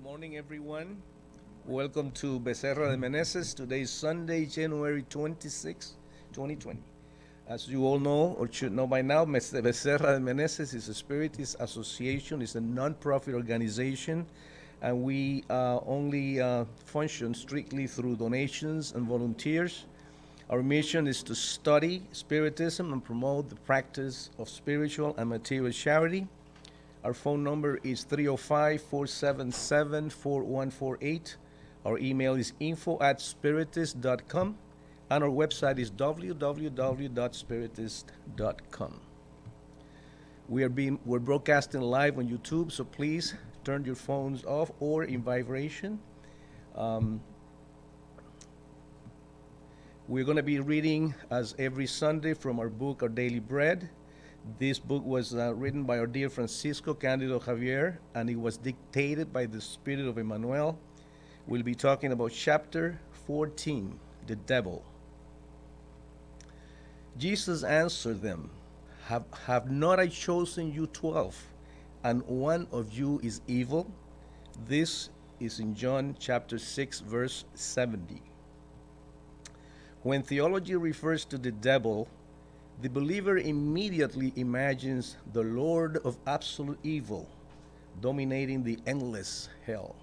Morning, everyone. Welcome to Becerra de Meneses. Today is Sunday, January 26, 2020. As you all know or should know by now, Becerra de Meneses is a Spiritist association. It's a non-profit organization, and we only function strictly through donations and volunteers. Our mission is to study Spiritism and promote the practice of spiritual and material charity. Our phone number is 305-477-4148. Our email is info@spiritist.com, and our website is www.spiritist.com. We're broadcasting live on YouTube, so please turn your phones off or in vibration. Um, we're going to be reading, as every Sunday, from our book, Our Daily Bread. This book was written by our dear Francisco Candido Javier, and it was dictated by the Spirit of Emmanuel. We'll be talking about chapter 14, the devil. Jesus answered them, have not I chosen you 12, and one of you is evil? This is in John chapter 6, verse 70. When theology refers to the devil, the believer immediately imagines the Lord of absolute evil dominating the endless hell.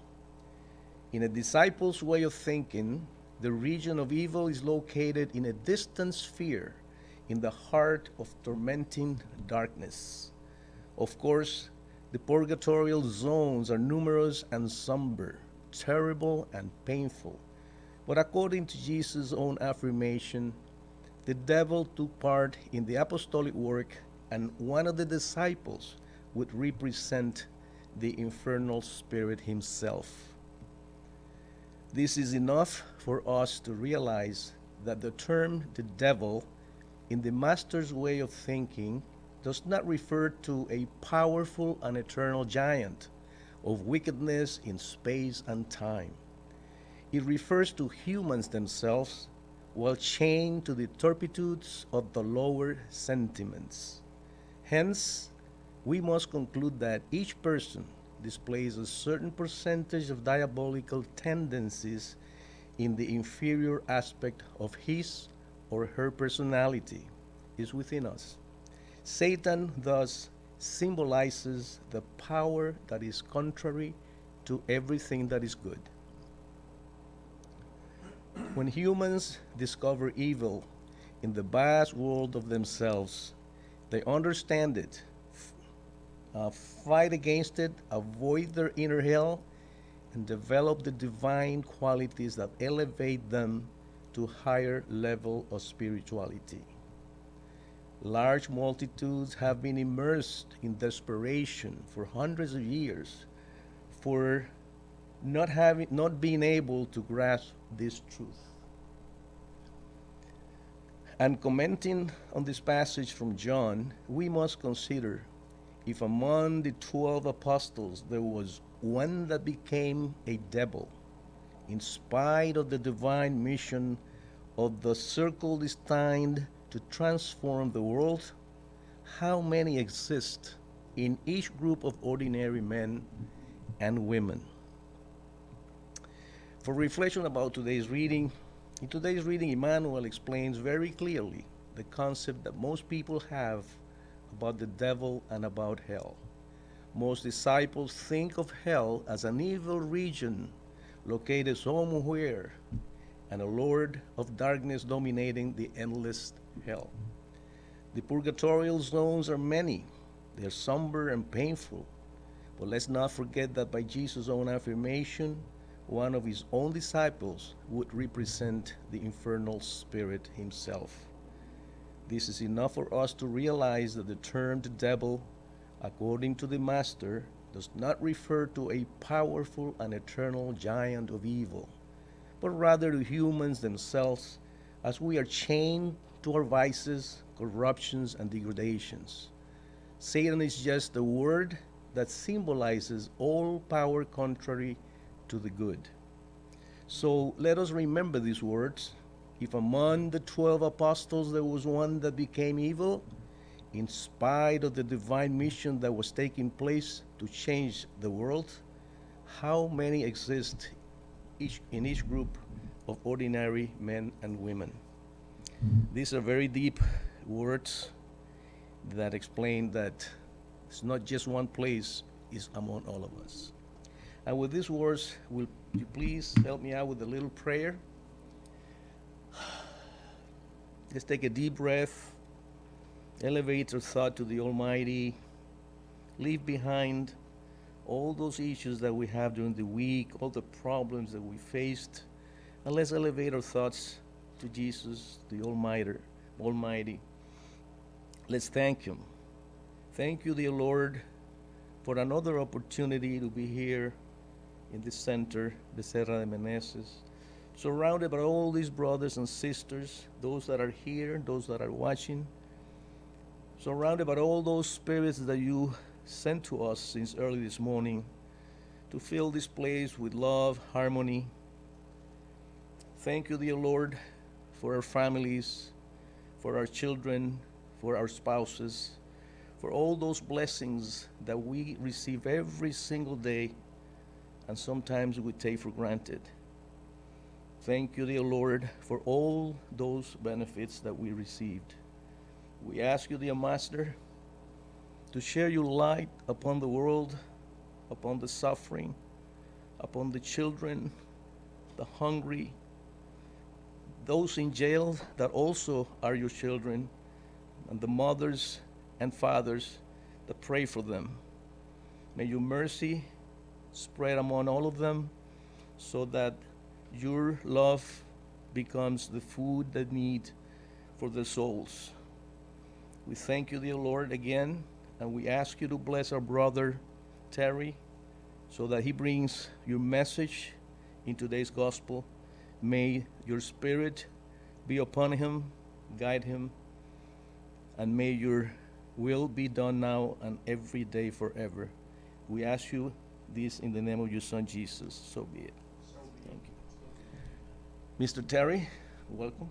In a disciple's way of thinking, the region of evil is located in a distant sphere in the heart of tormenting darkness. Of course, the purgatorial zones are numerous and somber, terrible and painful. But according to Jesus' own affirmation, the devil took part in the apostolic work, and one of the disciples would represent the infernal spirit himself. This is enough for us to realize that the term the devil, in the Master's way of thinking, does not refer to a powerful and eternal giant of wickedness in space and time. It refers to humans themselves, while chained to the turpitudes of the lower sentiments. Hence, we must conclude that each person displays a certain percentage of diabolical tendencies in the inferior aspect of his or her personality is within us. Satan thus symbolizes the power that is contrary to everything that is good. When humans discover evil in the vast world of themselves, they understand it, fight against it, avoid their inner hell, and develop the divine qualities that elevate them to higher level of spirituality. Large multitudes have been immersed in desperation for hundreds of years for not being able to grasp this truth. And commenting on this passage from John, we must consider if among the 12 apostles there was one that became a devil, in spite of the divine mission of the circle destined to transform the world, how many exist in each group of ordinary men and women? For reflection about today's reading, in today's reading, Emmanuel explains very clearly the concept that most people have about the devil and about hell. Most disciples think of hell as an evil region located somewhere and a lord of darkness dominating the endless hell. The purgatorial zones are many. They are somber and painful. But let's not forget that by Jesus' own affirmation, one of his own disciples would represent the infernal spirit himself. This is enough for us to realize that the term the devil, according to the Master, does not refer to a powerful and eternal giant of evil, but rather to humans themselves, as we are chained to our vices, corruptions, and degradations. Satan is just a word that symbolizes all power contrary to the good. So let us remember these words. If among the 12 apostles there was one that became evil, in spite of the divine mission that was taking place to change the world, how many exist in each group of ordinary men and women? These are very deep words that explain that it's not just one place, it's among all of us. And with these words, will you please help me out with a little prayer? Let's take a deep breath, elevate our thought to the Almighty, leave behind all those issues that we have during the week, all the problems that we faced, and let's elevate our thoughts to Jesus, the Almighty. Let's thank Him. Thank you, dear Lord, for another opportunity to be here in this center, Becerra de Meneses, surrounded by all these brothers and sisters, those that are here, those that are watching, surrounded by all those spirits that you sent to us since early this morning to fill this place with love, harmony. Thank you, dear Lord, for our families, for our children, for our spouses, for all those blessings that we receive every single day and sometimes we take for granted. Thank you, dear Lord, for all those benefits that we received. We ask you, dear Master, to share your light upon the world, upon the suffering, upon the children, the hungry, those in jail that also are your children, and the mothers and fathers that pray for them. May your mercy spread among all of them so that your love becomes the food they need for their souls. We thank you, dear Lord, again, and we ask you to bless our brother Terry so that he brings your message in today's gospel. May your spirit be upon him, guide him, and may your will be done now and every day forever. We ask you this in the name of your Son, Jesus. So be it. Thank you. Mr. Terry, welcome.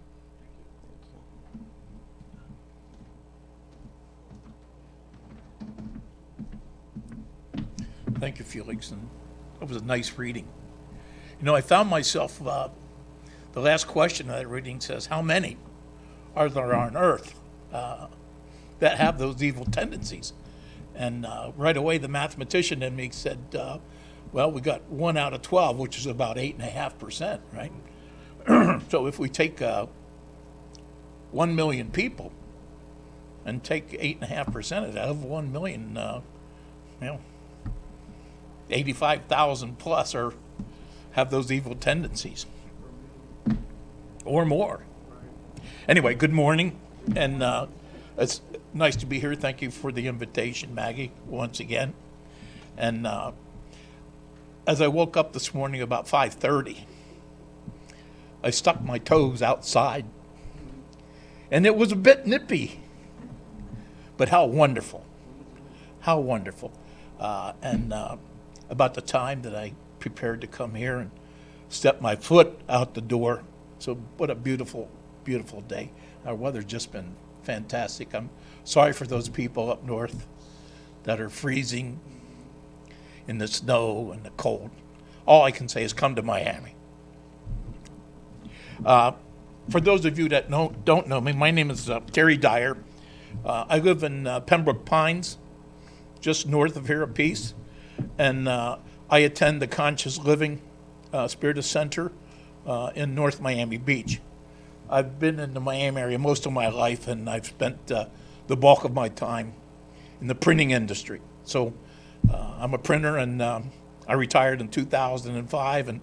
Thank you, Felix. And that was a nice reading. You know, I found myself, the last question of that reading says, how many are there on earth that have those evil tendencies? And right away, the mathematician in me said, well, we got 1 out of 12, which is about 8.5%, right? So if we take 1 million people and take 8.5% of that, of 1 million, 85,000 plus have those evil tendencies or more. Anyway, good morning, and it's nice to be here. Thank you for the invitation, Maggie, once again. And as I woke up this morning about 5:30, I stuck my toes outside, and it was a bit nippy, but how wonderful, how wonderful. And about the time that I prepared to come here and step my foot out the door. So what a beautiful, beautiful day. Our weather's just been fantastic. I'm sorry for those people up north that are freezing in the snow and the cold. All I can say is come to Miami. For those of you that don't know me, my name is Terry Dyer. I live in Pembroke Pines, just north of here a piece. And I attend the Conscious Living Spirit Center in North Miami Beach. I've been in the Miami area most of my life, and I've spent the bulk of my time in the printing industry. So I'm a printer, and I retired in 2005, and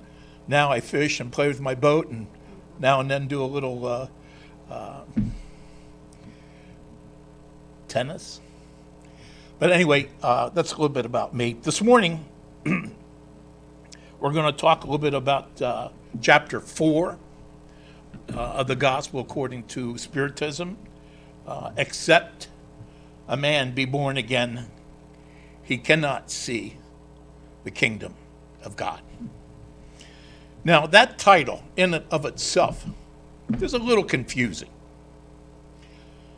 now I fish and play with my boat, and now and then do a little tennis. But anyway, that's a little bit about me. This morning, we're going to talk a little bit about chapter 4 of the Gospel according to Spiritism. Except a man be born again, he cannot see the kingdom of God. Now, that title in and of itself is a little confusing.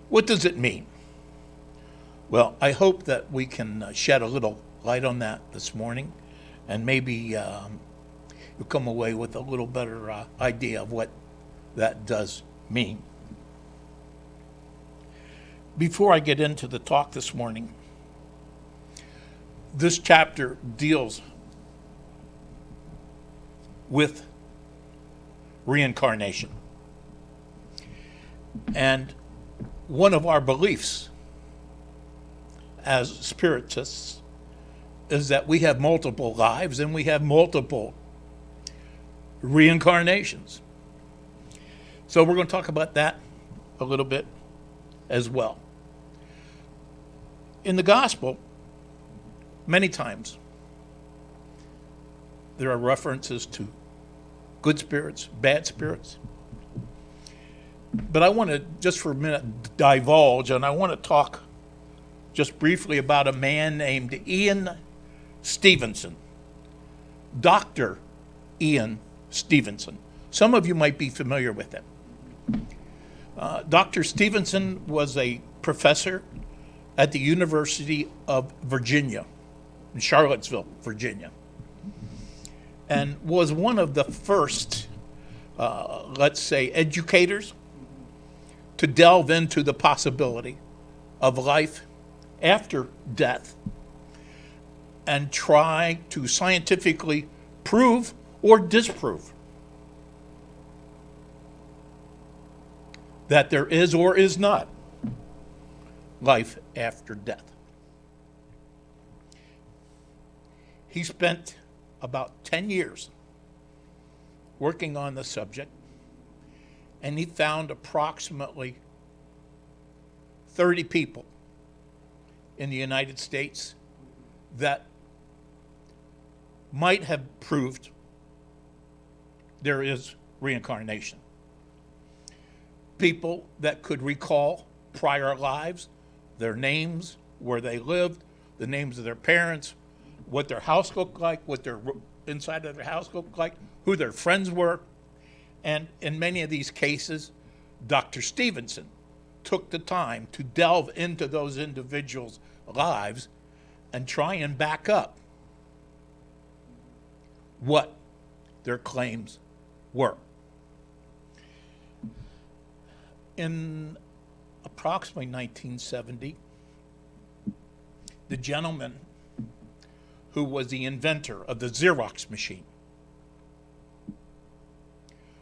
What does it mean? Well, I hope that we can shed a little light on that this morning and maybe you'll come away with a little better idea of what that does mean. Before I get into the talk this morning, this chapter deals with reincarnation. And one of our beliefs as spiritists is that we have multiple lives and we have multiple reincarnations. So we're going to talk about that a little bit as well. In the gospel, many times there are references to good spirits, bad spirits. But I want to just for a minute divulge, and I want to talk just briefly about a man named Ian Stevenson, Dr. Ian Stevenson. Some of you might be familiar with him. Dr. Stevenson was a professor at the University of Virginia, in Charlottesville, Virginia, and was one of the first, let's say, educators to delve into the possibility of life after death and try to scientifically prove or disprove that there is or is not life after death. He spent about 10 years working on the subject, and he found approximately 30 people in the United States that might have proved there is reincarnation. People that could recall prior lives, their names, where they lived, the names of their parents, what their house looked like, what their inside of their house looked like, who their friends were. And in many of these cases, Dr. Stevenson took the time to delve into those individuals' lives and try and back up what their claims were. In approximately 1970, the gentleman who was the inventor of the Xerox machine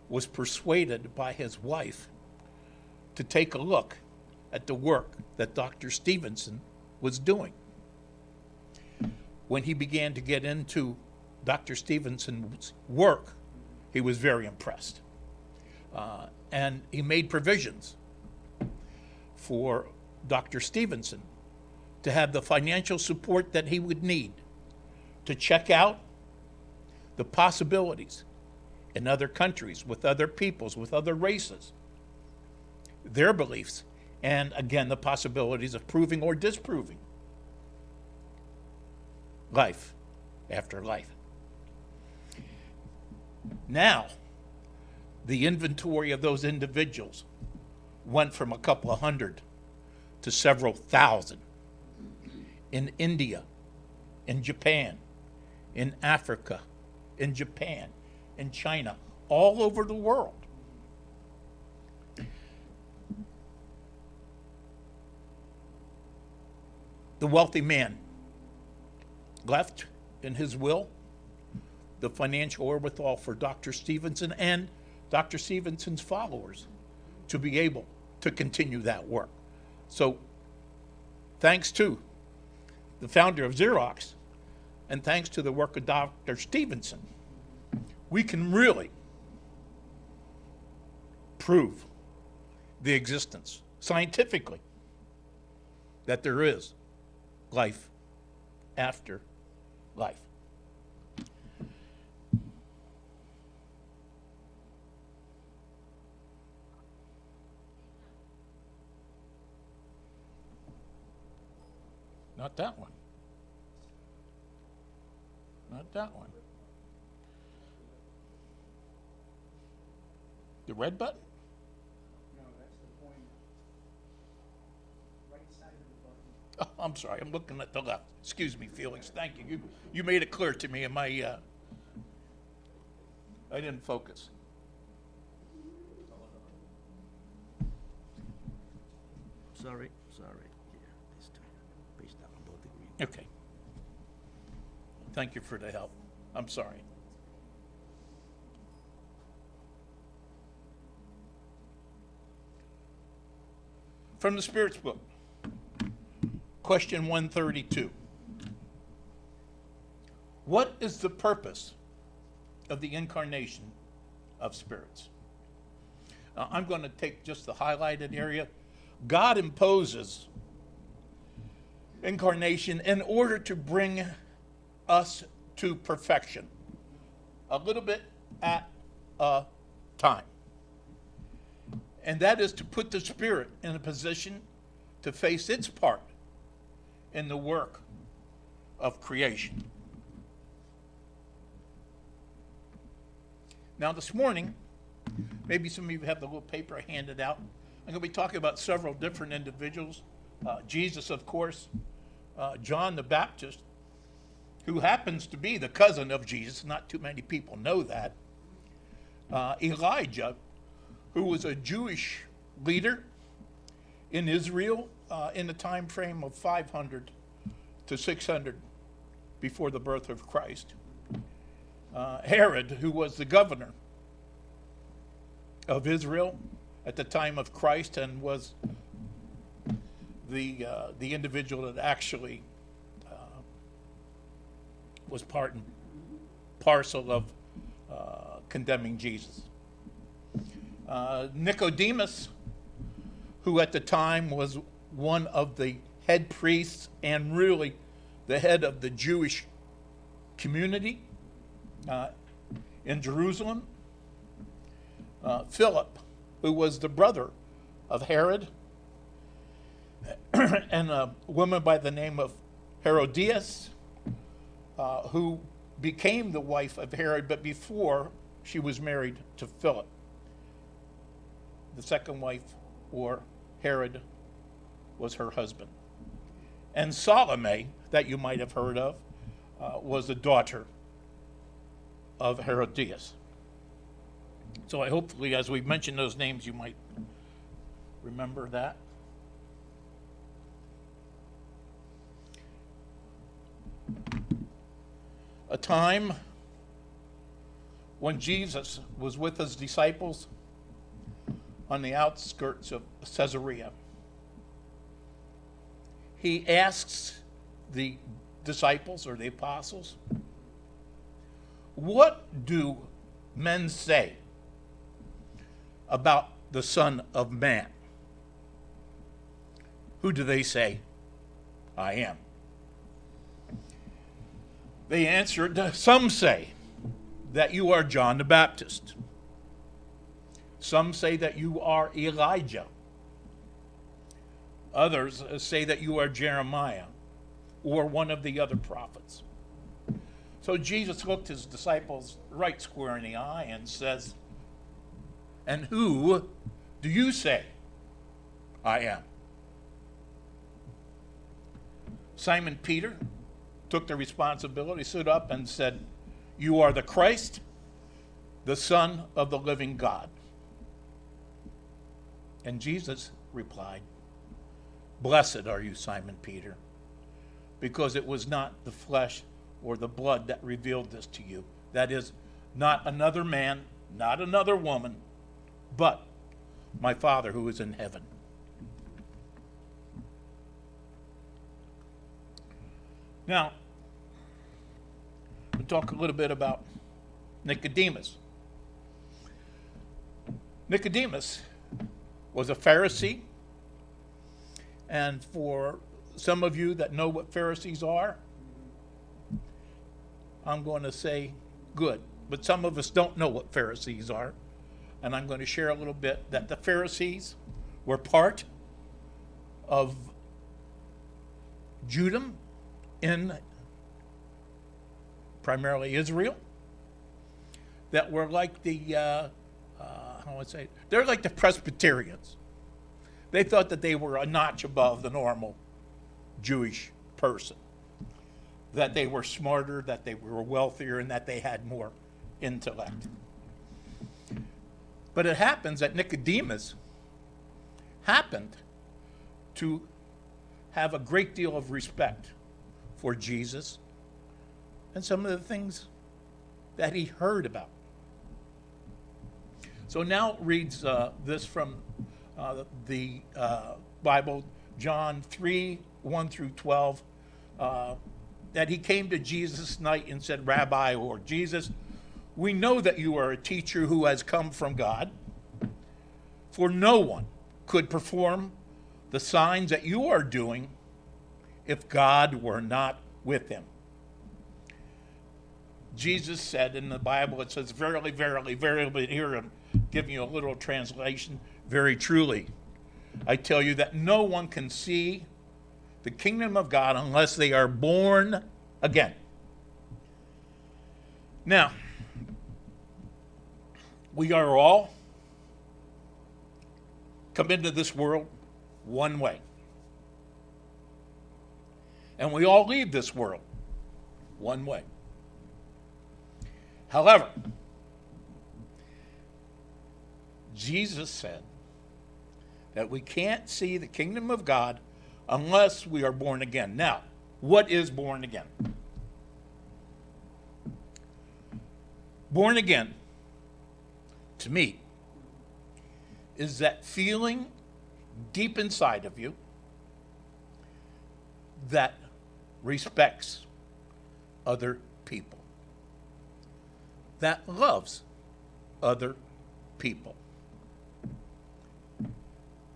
was persuaded by his wife to take a look at the work that Dr. Stevenson was doing. When he began to get into Dr. Stevenson's work, he was very impressed. And he made provisions for Dr. Stevenson to have the financial support that he would need to check out the possibilities in other countries, with other peoples, with other races, their beliefs, and again, the possibilities of proving or disproving life after life. Now, the inventory of those individuals went from a couple of hundred to several thousand in India, in Japan, in Africa, in Japan, in China, all over the world. The wealthy man left in his will the financial wherewithal for Dr. Stevenson and Dr. Stevenson's followers to be able to continue that work. So, thanks to the founder of Xerox and thanks to the work of Dr. Stevenson, we can really prove the existence scientifically that there is life after life. Not that one. Not that one. The red button? No, that's the pointer. Right side of the button. Oh, I'm sorry, I'm looking at the left. Excuse me, Felix. Thank you. You made it clear to me. I didn't focus. Sorry. Here, this time. Page down above the green. Okay. Thank you for the help. I'm sorry. From the Spirit's book, question 132. What is the purpose of the incarnation of spirits? I'm going to take just the highlighted area. God imposes incarnation in order to bring us to perfection, a little bit at a time. And that is to put the spirit in a position to face its part in the work of creation. Now this morning, maybe some of you have the little paper handed out. I'm going to be talking about several different individuals. Jesus, of course, John the Baptist, who happens to be the cousin of Jesus. Not too many people know that. Elijah, who was a Jewish leader in Israel in the time frame of 500 to 600 before the birth of Christ. Herod, who was the governor of Israel at the time of Christ and was the individual that actually was part and parcel of condemning Jesus. Nicodemus, who at the time was one of the head priests and really the head of the Jewish community in Jerusalem. Philip, who was the brother of Herod, and a woman by the name of Herodias, who became the wife of Herod, but before she was married to Philip. The second wife, or Herod, was her husband. And Salome, that you might have heard of, was the daughter of Herodias. So I hopefully, as we mention those names, you might remember that. A time when Jesus was with his disciples on the outskirts of Caesarea. He asks the disciples or the apostles, "What do men say about the Son of Man? Who do they say I am?" They answered, "Some say that you are John the Baptist. Some say that you are Elijah. Others say that you are Jeremiah or one of the other prophets." So Jesus looked his disciples right square in the eye and says, "And who do you say I am?" Simon Peter took the responsibility, stood up and said, "You are the Christ, the Son of the living God." And Jesus replied, "Blessed are you, Simon Peter, because it was not the flesh or the blood that revealed this to you. That is, not another man, not another woman, but my Father who is in heaven." Now, we'll talk a little bit about Nicodemus. Nicodemus was a Pharisee, and for some of you that know what Pharisees are, I'm going to say good, but some of us don't know what Pharisees are, and I'm going to share a little bit that the Pharisees were part of Judah in primarily Israel, that were like the they're like the Presbyterians. They thought that they were a notch above the normal Jewish person, that they were smarter, that they were wealthier, and that they had more intellect. But it happens that Nicodemus happened to have a great deal of respect for Jesus and some of the things that he heard about. So now reads this from the Bible, John 3, 1 through 12, that he came to Jesus night and said, Rabbi, or Jesus, we know that you are a teacher who has come from God, for no one could perform the signs that you are doing if God were not with him. Jesus said in the Bible, it says, verily, verily, verily, but here I'm giving you a little translation, very truly, I tell you that no one can see the kingdom of God unless they are born again. Now, we are all come into this world one way. And we all leave this world one way. However, Jesus said that we can't see the kingdom of God unless we are born again. Now, what is born again? Born again, to me, is that feeling deep inside of you that respects other people, that loves other people,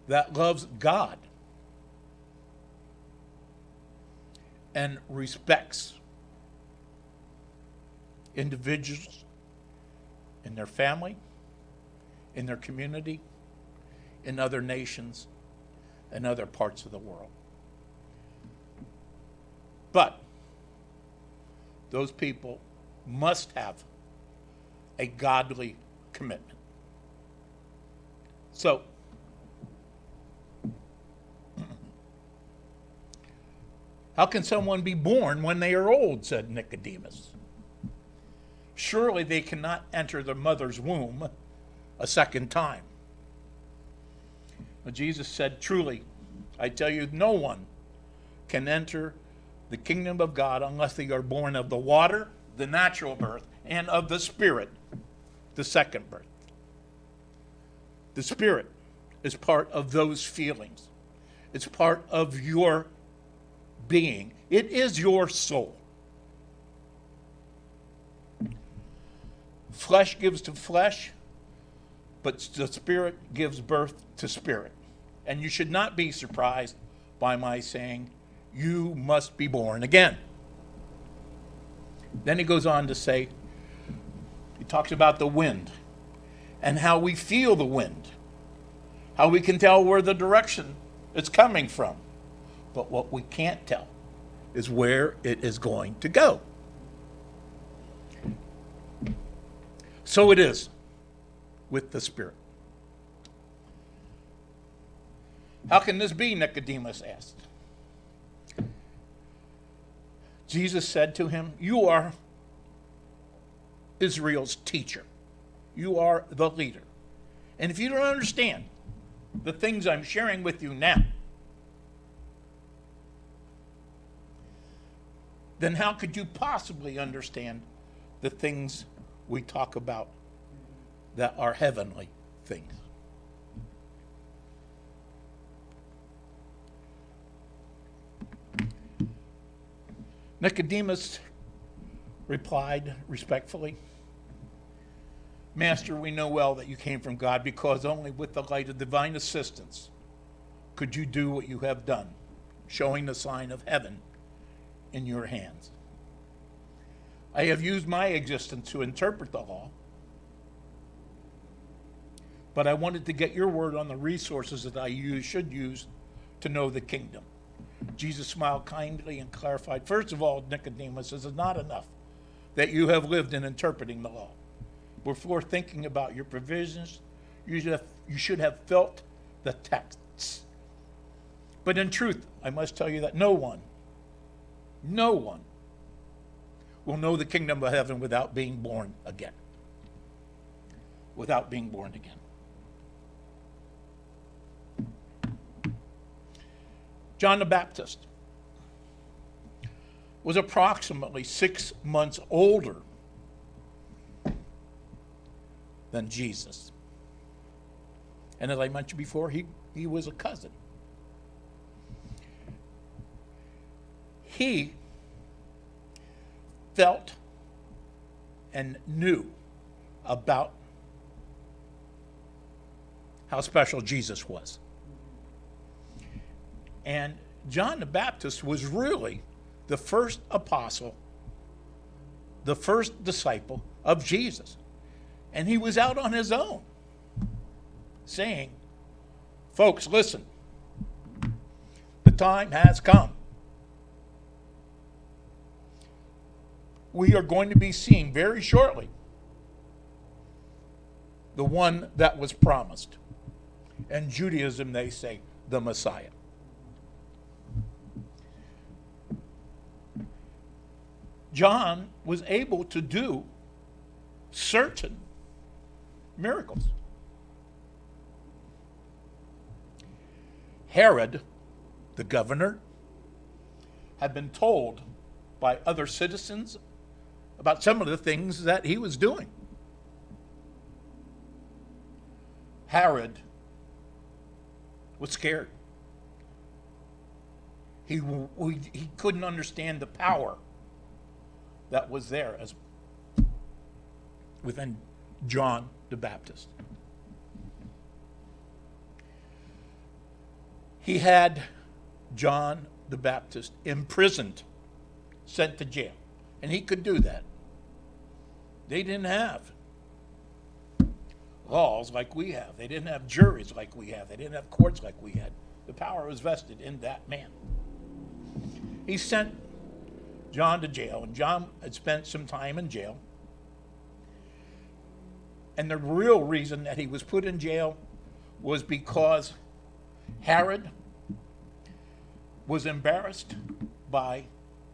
that loves God, and respects individuals in their family, in their community, in other nations, and other parts of the world. But those people must have a godly commitment. So, how can someone be born when they are old, said Nicodemus. Surely they cannot enter their mother's womb a second time. But Jesus said, truly, I tell you, no one can enter the kingdom of God unless they are born of the water, the natural birth, and of the Spirit, the second birth. The Spirit is part of those feelings. It's part of your being. It is your soul. Flesh gives to flesh, but the Spirit gives birth to spirit. And you should not be surprised by my saying, you must be born again. Then he goes on to say, he talks about the wind and how we feel the wind, how we can tell where the direction it's coming from. But what we can't tell is where it is going to go. So it is with the Spirit. How can this be? Nicodemus asked. Jesus said to him, you are Israel's teacher. You are the leader. And if you don't understand the things I'm sharing with you now, then how could you possibly understand the things we talk about that are heavenly things? Nicodemus replied respectfully, Master, we know well that you came from God, because only with the light of divine assistance could you do what you have done, showing the sign of heaven in your hands. I have used my existence to interpret the law, but I wanted to get your word on the resources that should use to know the kingdom. Jesus smiled kindly and clarified, first of all, Nicodemus, it is not enough that you have lived in interpreting the law. Before thinking about your provisions, you should have felt the texts. But in truth, I must tell you that no one will know the kingdom of heaven without being born again. Without being born again. John the Baptist was approximately 6 months older than Jesus. And as I mentioned before, he was a cousin. He felt and knew about how special Jesus was. And John the Baptist was really the first apostle, the first disciple of Jesus. And he was out on his own saying, folks, listen, the time has come. We are going to be seeing very shortly the one that was promised. In Judaism, they say the Messiah. John was able to do certain miracles. Herod, the governor, had been told by other citizens about some of the things that he was doing. Herod was scared. He couldn't understand the power that was there as within John the Baptist. He had John the Baptist imprisoned, sent to jail. And he could do that. They didn't have laws like we have. They didn't have juries like we have. They didn't have courts like we had. The power was vested in that man. He sent John to jail, and John had spent some time in jail. And the real reason that he was put in jail was because Herod was embarrassed by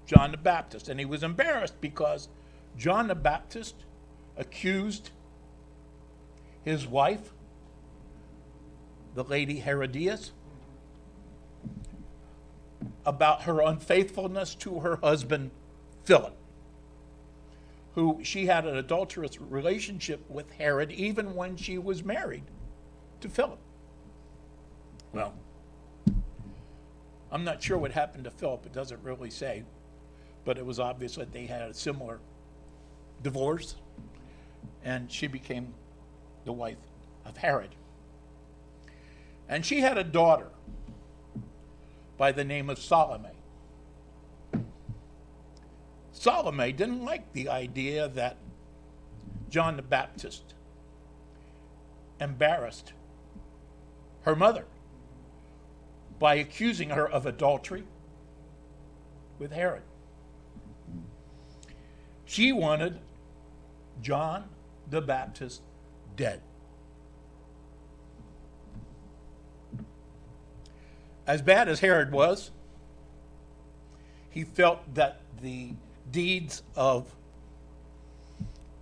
John the Baptist. And he was embarrassed because John the Baptist accused his wife, the lady Herodias, about her unfaithfulness to her husband, Philip, who she had an adulterous relationship with Herod even when she was married to Philip. Well, I'm not sure what happened to Philip. It doesn't really say, but it was obvious that they had a similar divorce, and she became the wife of Herod. And she had a daughter by the name of Salome. Salome didn't like the idea that John the Baptist embarrassed her mother by accusing her of adultery with Herod. She wanted John the Baptist dead. As bad as Herod was, he felt that the deeds of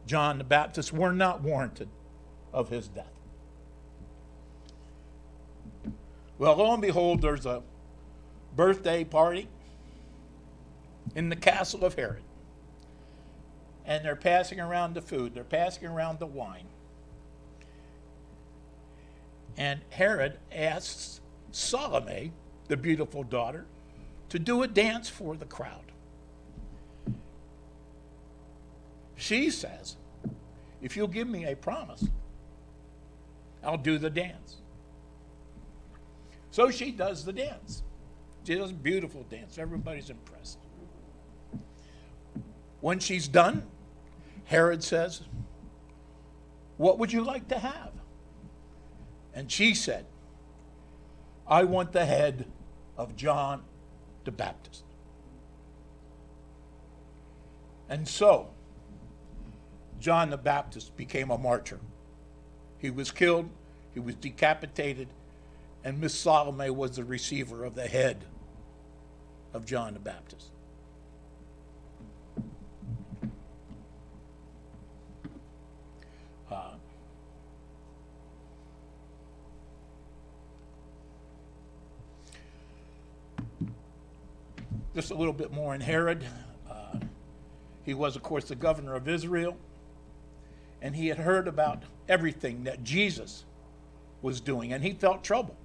John the Baptist were not warranted of his death. Well, lo and behold, there's a birthday party in the castle of Herod. And they're passing around the food. They're passing around the wine. And Herod asks Salome, the beautiful daughter, to do a dance for the crowd. She says, if you'll give me a promise, I'll do the dance. So she does the dance. She does a beautiful dance. Everybody's impressed. When she's done, Herod says, what would you like to have? And she said, I want the head of John the Baptist. And so, John the Baptist became a martyr. He was killed, he was decapitated, and Miss Salome was the receiver of the head of John the Baptist. Just a little bit more on Herod. He was, of course, the governor of Israel, and he had heard about everything that Jesus was doing, and he felt trouble.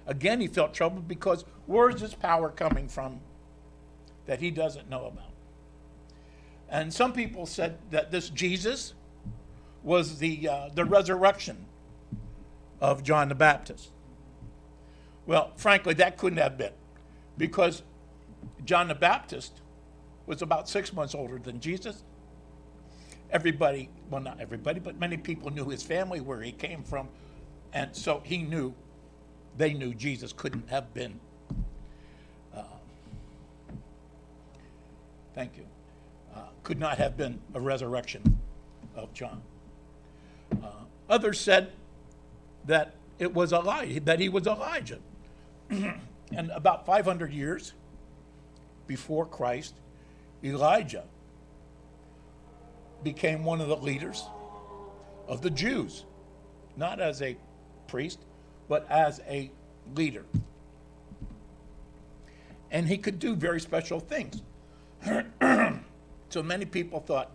Again, he felt trouble because where's his power coming from that he doesn't know about? And some people said that this Jesus was the resurrection of John the Baptist. Well, frankly, that couldn't have been, because John the Baptist was about 6 months older than Jesus. Everybody, well, not everybody, but many people knew his family, where he came from, and so they knew Jesus couldn't have been, could not have been a resurrection of John. Others said that it was Elijah, that he was Elijah. And about 500 years before Christ, Elijah became one of the leaders of the Jews, not as a priest, but as a leader. And he could do very special things. So many people thought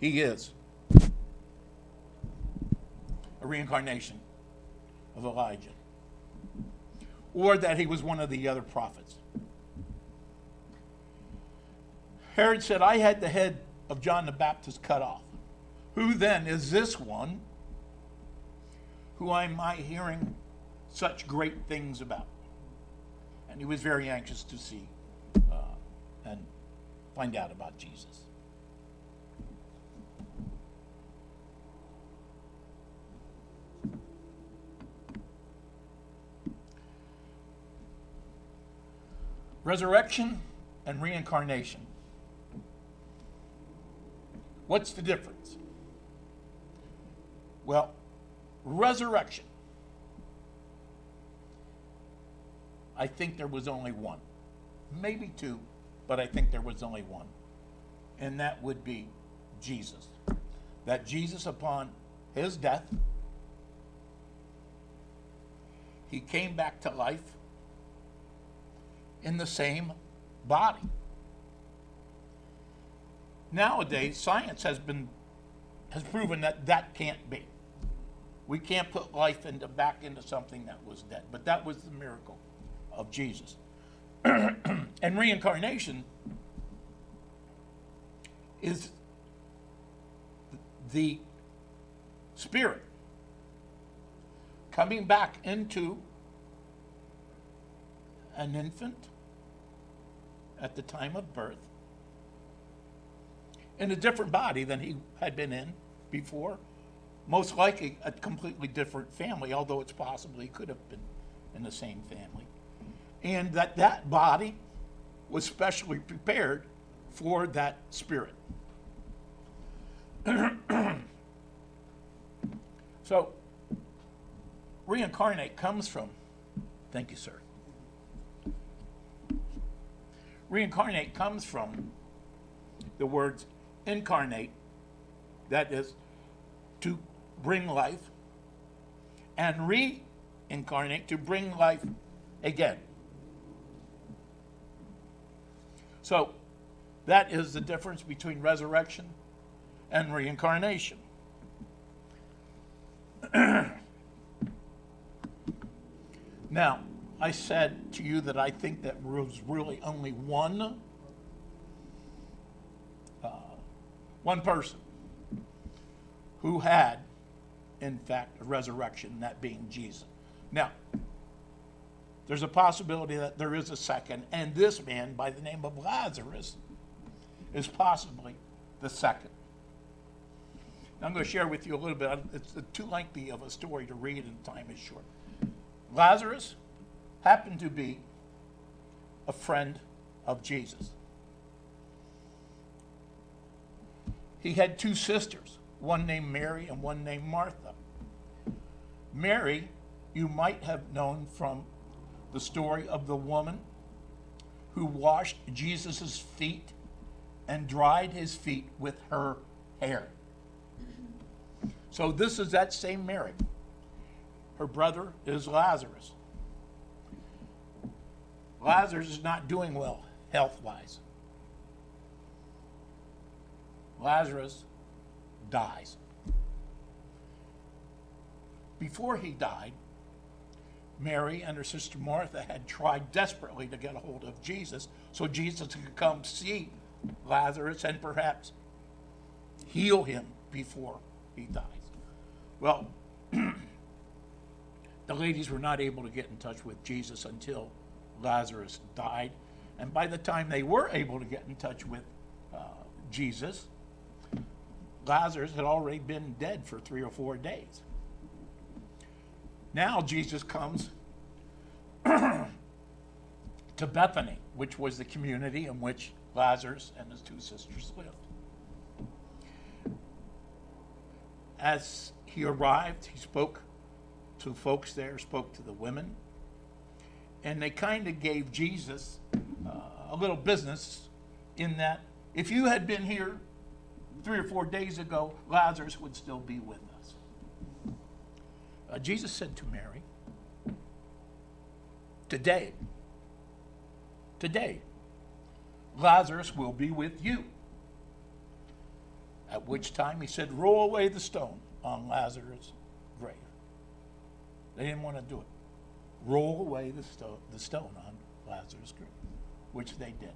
he is a reincarnation of Elijah, or that he was one of the other prophets. Herod said, I had the head of John the Baptist cut off. Who then is this one who am I hearing such great things about? And he was very anxious to see and find out about Jesus. Resurrection and reincarnation. What's the difference? Well, resurrection, I think there was only one, maybe two, but I think there was only one, and that would be Jesus. That Jesus, upon his death, he came back to life in the same body. Nowadays, science has proven that that can't be. We can't put life back into something that was dead. But that was the miracle of Jesus. And reincarnation is the spirit coming back into an infant at the time of birth in a different body than he had been in before. Most likely a completely different family, although it's possible he could have been in the same family. And that body was specially prepared for that spirit. So, reincarnate comes from, thank you, sir. Reincarnate comes from the words incarnate, that is, to bring life, and reincarnate, to bring life again. So, that is the difference between resurrection and reincarnation. Now, I said to you that I think that there was really only one person who had, in fact, a resurrection, that being Jesus. Now, there's a possibility that there is a second, and this man, by the name of Lazarus, is possibly the second. Now, I'm going to share with you a little bit. It's too lengthy of a story to read, and time is short. Lazarus happened to be a friend of Jesus. He had two sisters, one named Mary and one named Martha. Mary you might have known from the story of the woman who washed Jesus' feet and dried his feet with her hair. So this is that same Mary. Her brother is Lazarus. Lazarus is not doing well health-wise. Lazarus dies. Before he died, Mary and her sister Martha had tried desperately to get a hold of Jesus so Jesus could come see Lazarus and perhaps heal him before he dies. Well, the ladies were not able to get in touch with Jesus until Lazarus died. And by the time they were able to get in touch with Jesus, Lazarus had already been dead for 3 or 4 days. Now Jesus comes to Bethany, which was the community in which Lazarus and his 2 sisters lived. As he arrived, he spoke to folks there, spoke to the women, and they kind of gave Jesus a little business in that if you had been here 3 or 4 days ago, Lazarus would still be with us. Jesus said to Mary, today, Lazarus will be with you. At which time he said, roll away the stone on Lazarus' grave. They didn't want to do it. Roll away the stone on Lazarus' grave, which they did.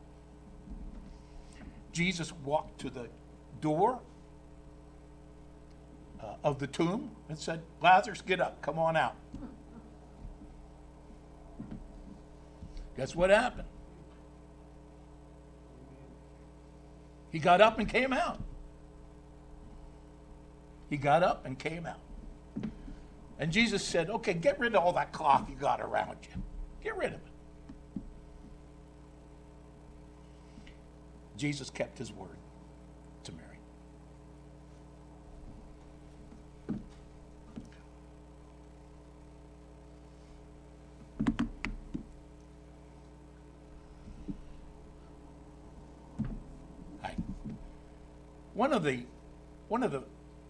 Jesus walked to the door of the tomb and said, Lazarus, get up, come on out. Guess what happened? He got up and came out. He got up and came out. And Jesus said, okay, get rid of all that cloth you got around you. Get rid of it. Jesus kept his word to Mary. Hi. One of the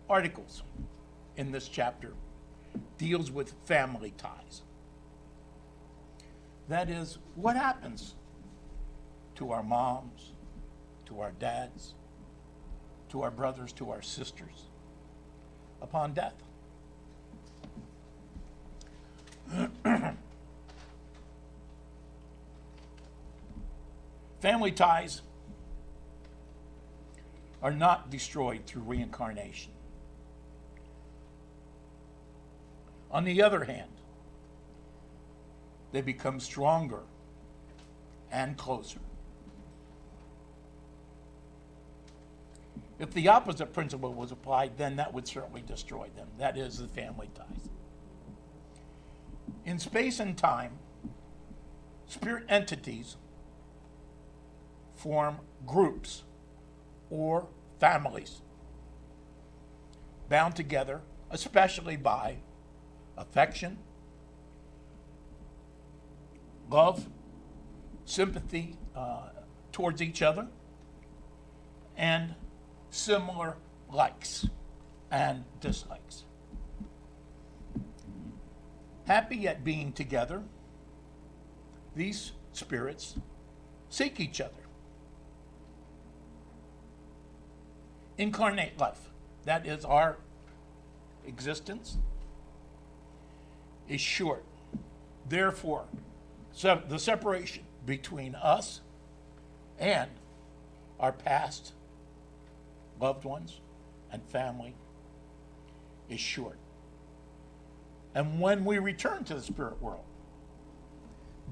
articles in this chapter deals with family ties. That is, what happens to our moms, to our dads, to our brothers, to our sisters upon death? Family ties are not destroyed through reincarnation. On the other hand, they become stronger and closer. If the opposite principle was applied, then that would certainly destroy them. That is the family ties. In space and time, spirit entities form groups or families bound together, especially by affection, love, sympathy towards each other, and similar likes and dislikes. Happy at being together, these spirits seek each other. Incarnate life, that is our existence, is short. Therefore, the separation between us and our past loved ones and family is short. And when we return to the spirit world,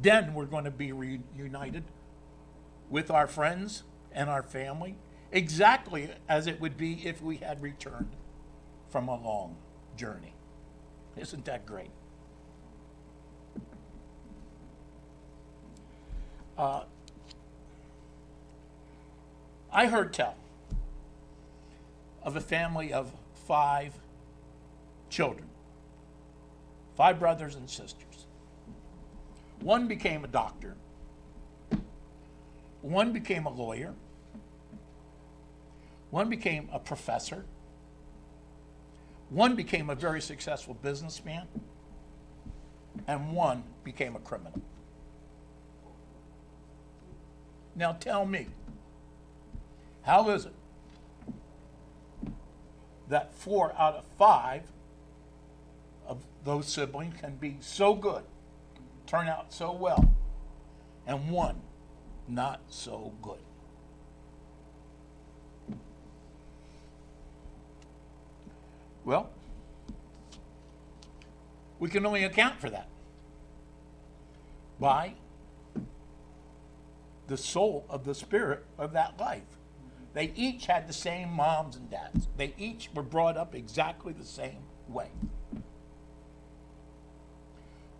then we're going to be reunited with our friends and our family, exactly as it would be if we had returned from a long journey. Isn't that great? I heard tell of a family of 5 children. 5 brothers and sisters. One became a doctor. One became a lawyer. One became a professor. One became a very successful businessman. And one became a criminal. Now tell me, how is it that 4 out of 5 of those siblings can be so good, turn out so well, and one not so good? Well, we can only account for that by the soul of the spirit of that life. They each had the same moms and dads. They each were brought up exactly the same way.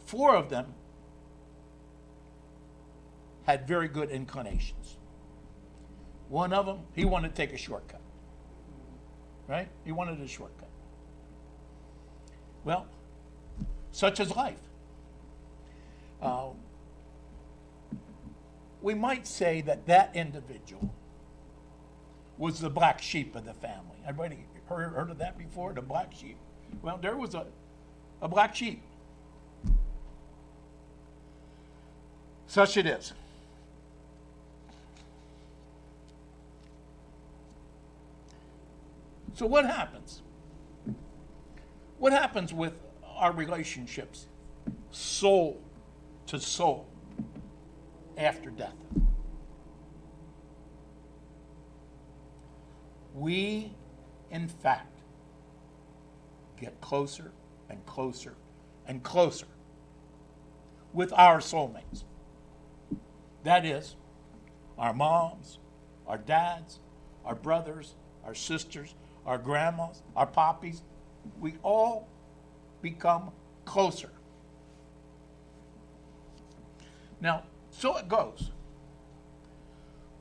4 of them had very good inclinations. One of them, he wanted to take a shortcut. Right? He wanted a shortcut. Well, such is life. We might say that that individual was the black sheep of the family. Everybody heard of that before, the black sheep? Well, there was a black sheep. Such it is. So what happens? What happens with our relationships, soul to soul, after death? We, in fact, get closer and closer and closer with our soulmates. That is, our moms, our dads, our brothers, our sisters, our grandmas, our poppies. We all become closer. Now, so it goes.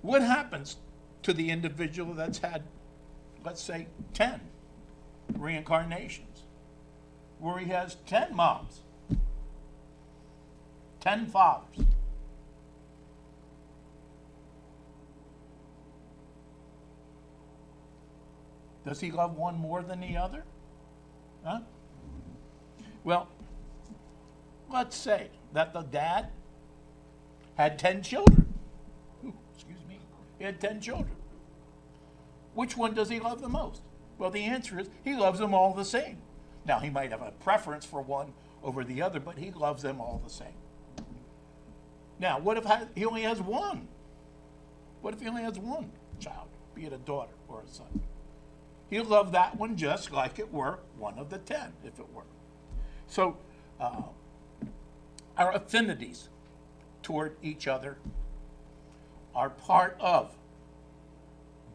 What happens to the individual that's had, let's say, 10 reincarnations, where he has 10 moms, 10 fathers? Does he love one more than the other? Huh? Well, let's say that the dad had 10 children. Excuse me. He had 10 children. Which one does he love the most? Well, the answer is he loves them all the same. Now, he might have a preference for one over the other, but he loves them all the same. Now, what if he only has one? What if he only has one child, be it a daughter or a son? He'll love that one just like it were one of the 10, if it were. So, our affinities toward each other are part of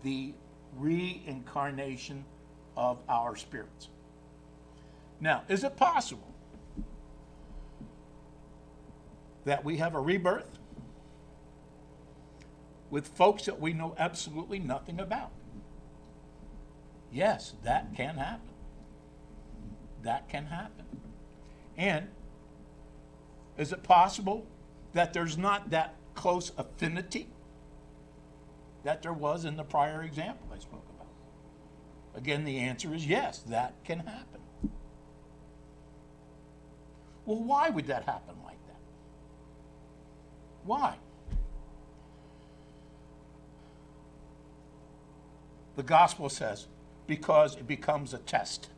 the reincarnation of our spirits. Now, is it possible that we have a rebirth with folks that we know absolutely nothing about? Yes, that can happen. That can happen. And is it possible that there's not that close affinity that there was in the prior example I spoke about? Again, the answer is yes, that can happen. Well, why would that happen like that? Why? The gospel says, because it becomes a test.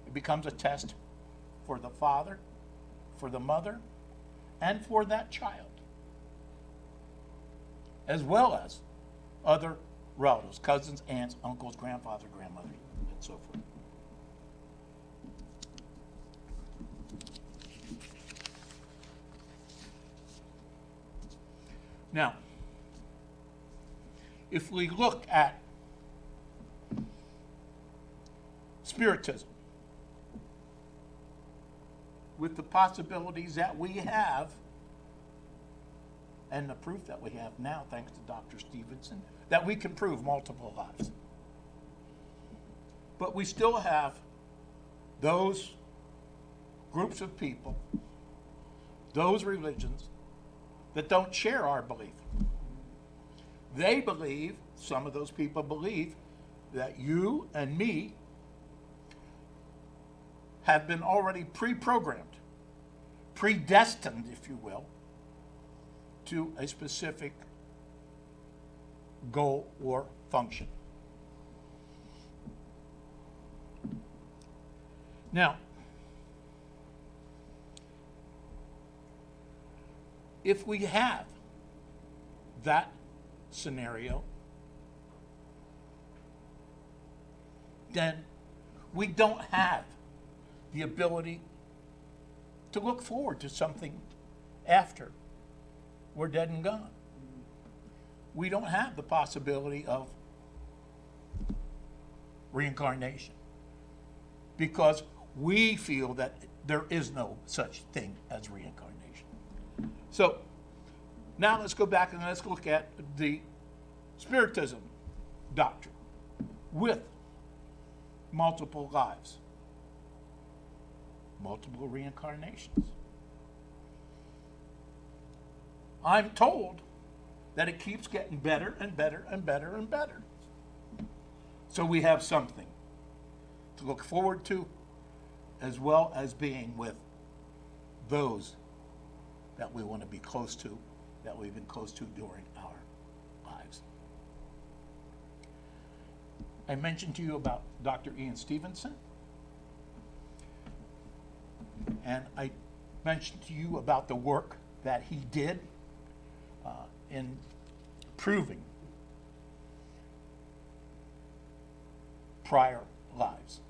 It becomes a test for the father, for the mother, and for that child, as well as other relatives, cousins, aunts, uncles, grandfather, grandmother, and so forth. Now, if we look at Spiritism, with the possibilities that we have, and the proof that we have now, thanks to Dr. Stevenson, that we can prove multiple lives. But we still have those groups of people, those religions that don't share our belief. They believe, some of those people believe, that you and me have been already pre-programmed, predestined, if you will, to a specific goal or function. Now, if we have that scenario, then we don't have the ability to look forward to something after we're dead and gone. We don't have the possibility of reincarnation because we feel that there is no such thing as reincarnation. So now let's go back and let's look at the Spiritism doctrine with multiple lives, multiple reincarnations. I'm told that it keeps getting better and better and better and better. So we have something to look forward to, as well as being with those that we want to be close to, that we've been close to during our lives. I mentioned to you about Dr. Ian Stevenson, and I mentioned to you about the work that he did in proving prior lives.